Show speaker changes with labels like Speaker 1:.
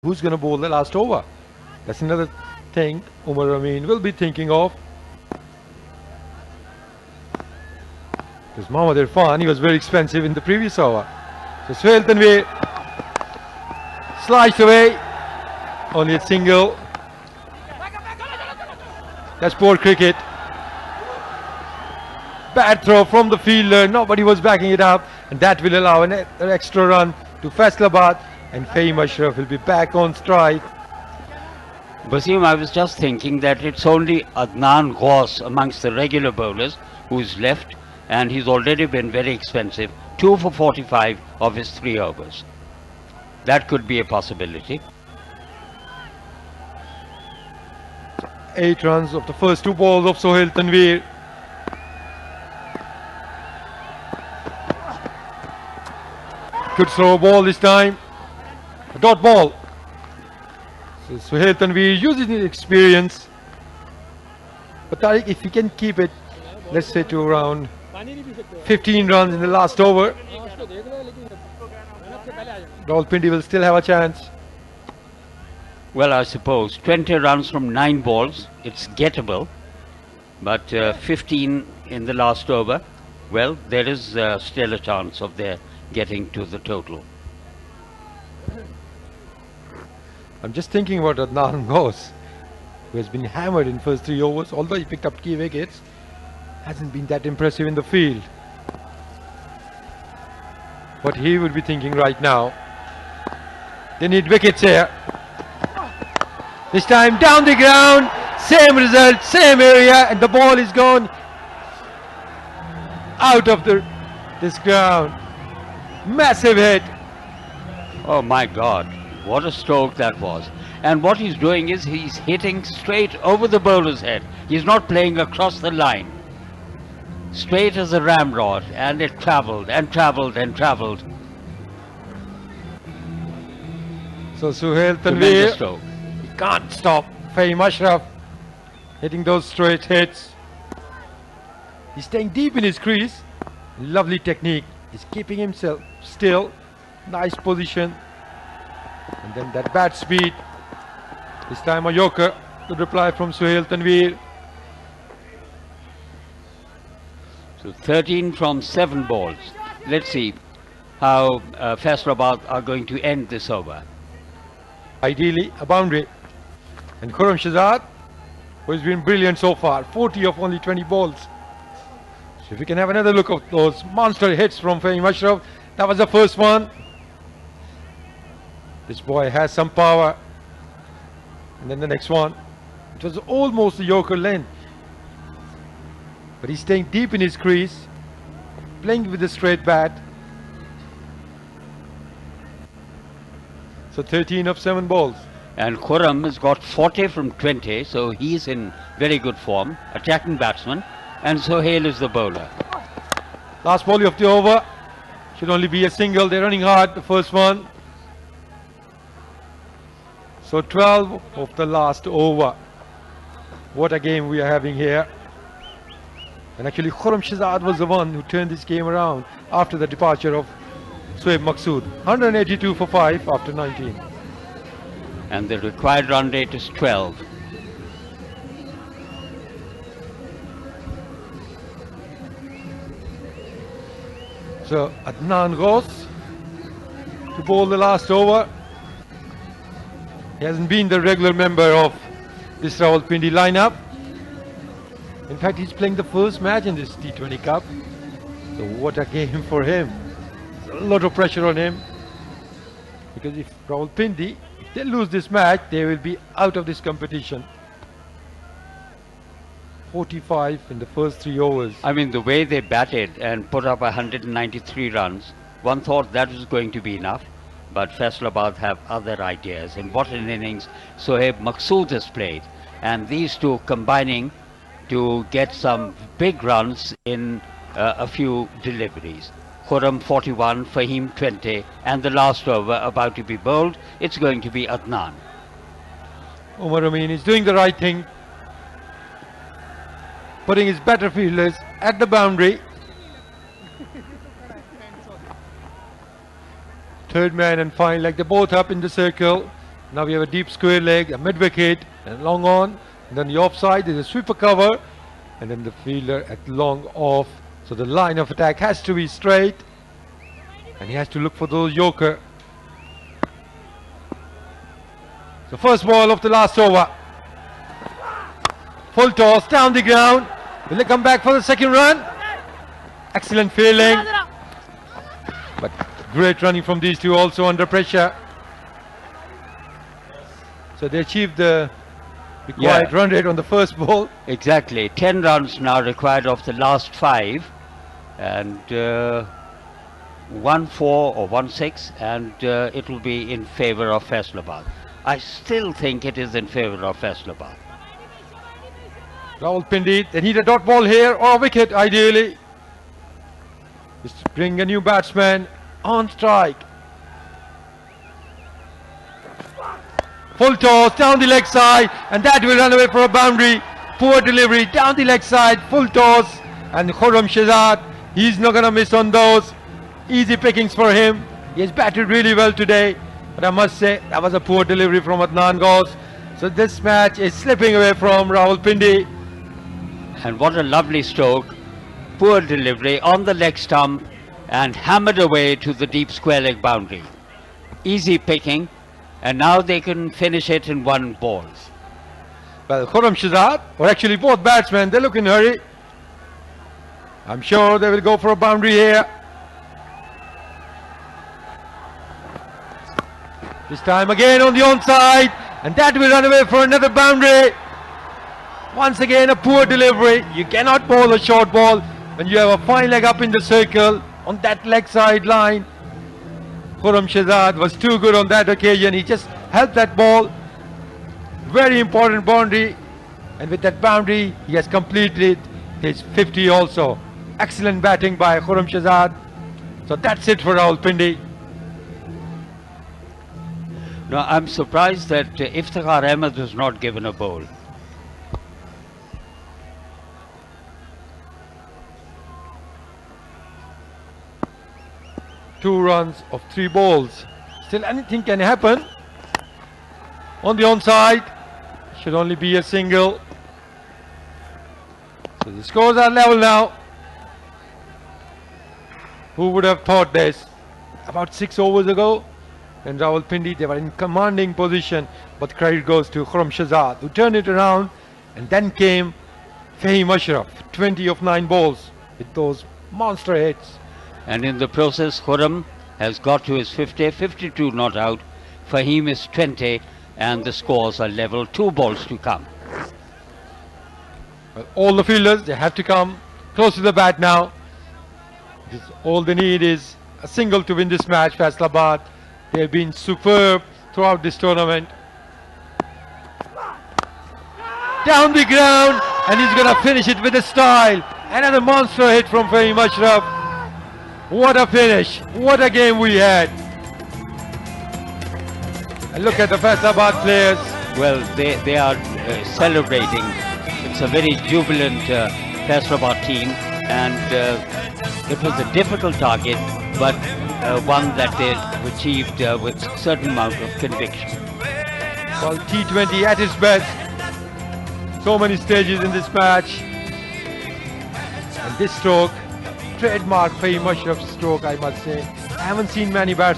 Speaker 1: Who's going to bowl the last over? That's another thing Umar Amin will be thinking of. Because Mohammad Irfan, he was very expensive in the previous over. So Suhail Tanvir sliced away. Only a single. That's poor cricket. Bad throw from the fielder. Nobody was backing it up. And that will allow an extra run to Faisalabad. And Fahim Ashraf will be back on strike.
Speaker 2: Basim, I was just thinking that it's only Adnan Ghaus amongst the regular bowlers who's left, and he's already been very expensive. 2 for 45 of his 3 overs. That could be a possibility.
Speaker 1: 8 runs of the first 2 balls of Suhail Tanvir. Good throw ball this time. A dot ball. So Suhail Tanvir using his experience. But Tariq, if he can keep it, let's say to around 15 runs in the last over, Rawalpindi will still have a chance.
Speaker 2: Well, I suppose 20 runs from 9 balls, it's gettable. But 15 in the last over, well, there is still a chance of their getting to the total.
Speaker 1: I'm just thinking about Adnan Ghaus, who has been hammered in first 3 overs, although he picked up key wickets, hasn't been that impressive in the field. What he would be thinking right now. They need wickets here. This time down the ground, same result, same area, and the ball is gone out of this ground. Massive hit.
Speaker 2: Oh my God, what a stroke that was. And what he's doing is he's hitting straight over the bowler's head. He's not playing across the line. Straight as a ramrod, and it travelled and travelled and travelled.
Speaker 1: So Suhail
Speaker 2: Tremendous
Speaker 1: Tanvir,
Speaker 2: stroke.
Speaker 1: he can't stop Fahim Ashraf hitting those straight hits. He's staying deep in his crease. Lovely technique. He's keeping himself still. Nice position. And then that bat speed. This time a yorker. Good reply from Suhail Tanvir.
Speaker 2: So 13 from 7 balls. Let's see how Faisalabad are going to end this over.
Speaker 1: Ideally a boundary. And Khurram Shahzad, who has been brilliant so far. 40 of only 20 balls. So if we can have another look at those monster hits from Fahim Ashraf. That was the first one. This boy has some power. And then the next one. It was almost a yorker length. But he's staying deep in his crease. Playing with a straight bat. So 13 of 7 balls.
Speaker 2: And Khurram has got 40 from 20, so he's in very good form. Attacking batsman. And Suhail is the bowler.
Speaker 1: Last ball of the over. Should only be a single. They're running hard. The first one. So 12 of the last over. What a game we are having here. And actually Khurram Shahzad was the one who turned this game around after the departure of Shoaib Maqsood. 182 for 5 after 19.
Speaker 2: And the required run rate is 12.
Speaker 1: So Adnan Ghaus to bowl the last over. He hasn't been the regular member of this Rawalpindi lineup. In fact, he's playing the first match in this T20 Cup. So what a game for him. There's a lot of pressure on him. Because if Rawalpindi, if they lose this match, they will be out of this competition. 45 in the first 3 overs.
Speaker 2: I mean, the way they batted and put up 193 runs, one thought that was going to be enough. But Faisalabad have other ideas. And what an innings Shoaib Maqsood has played. And these two combining to get some big runs in a few deliveries. Khurram 41, Fahim 20, and the last over about to be bowled, it's going to be Adnan.
Speaker 1: Umar Amin is doing the right thing. Putting his better fielders at the boundary. Third man and fine, like they're both up in the circle. Now we have a deep square leg, a mid wicket, and long on. And then the offside, there's a sweeper cover, and then the fielder at long off. So the line of attack has to be straight, and he has to look for those yorker. So first ball of the last over. Full toss down the ground. Will they come back for the second run? Excellent fielding, but great running from these two also under pressure. So they achieved the required run rate on the first ball.
Speaker 2: Exactly. 10 runs now required of the last 5, and 1-4 or 1-6, and it will be in favour of Faisalabad. I still think it is in favour of Faisalabad.
Speaker 1: Rawalpindi, they need a dot ball here or a wicket ideally. Just bring a new batsman on strike. Full toss down the leg side, and that will run away for a boundary. Poor delivery down the leg side, full toss, and Khurram Shehzad, he's not gonna miss on those. Easy pickings for him. He has batted really well today, but I must say that was a poor delivery from Adnan Ghaus. So this match is slipping away from Rawalpindi.
Speaker 2: And what a lovely stroke. Poor delivery on the leg stump and hammered away to the deep square leg boundary. Easy picking, and now they can finish it in 1 ball.
Speaker 1: Well, Khurram Shehzad, or actually both batsmen, they look in a hurry. I'm sure they will go for a boundary here. This time again on the onside, and that will run away for another boundary. Once again a poor delivery. You cannot bowl a short ball when you have a fine leg up in the circle on that leg side line. Khurram Shehzad was too good on that occasion. He just helped that ball. Very important boundary, and with that boundary he has completed his 50 also. Excellent batting by Khurram Shehzad. So that's it for Rawalpindi.
Speaker 2: Now I'm surprised that Iftikhar Ahmed was not given a bowl.
Speaker 1: 2 runs of 3 balls. Still anything can happen. On the onside, should only be a single. So the scores are level now. Who would have thought this? About 6 overs ago, and Rawalpindi, they were in commanding position, but credit goes to Khurram Shehzad, who turned it around, and then came Fahim Ashraf, 20 of 9 balls with those monster hits.
Speaker 2: And in the process, Khurram has got to his 50, 52 not out. Fahim is 20, and the scores are level. 2 balls to come.
Speaker 1: Well, all the fielders, they have to come close to the bat now. All they need is a single to win this match. Faisalabad, they have been superb throughout this tournament. Down the ground, and he's going to finish it with a style. Another monster hit from Fahim Ashraf. What a finish, what a game we had. And look at the Faisalabad players.
Speaker 2: Well, they are celebrating. It's a very jubilant Faisalabad team, and it was a difficult target, but one that they achieved with a certain amount of conviction.
Speaker 1: Well, T20 at its best. So many stages in this match. And this stroke, trademark Fahim Ashraf's stroke, I must say. I haven't seen many batsmen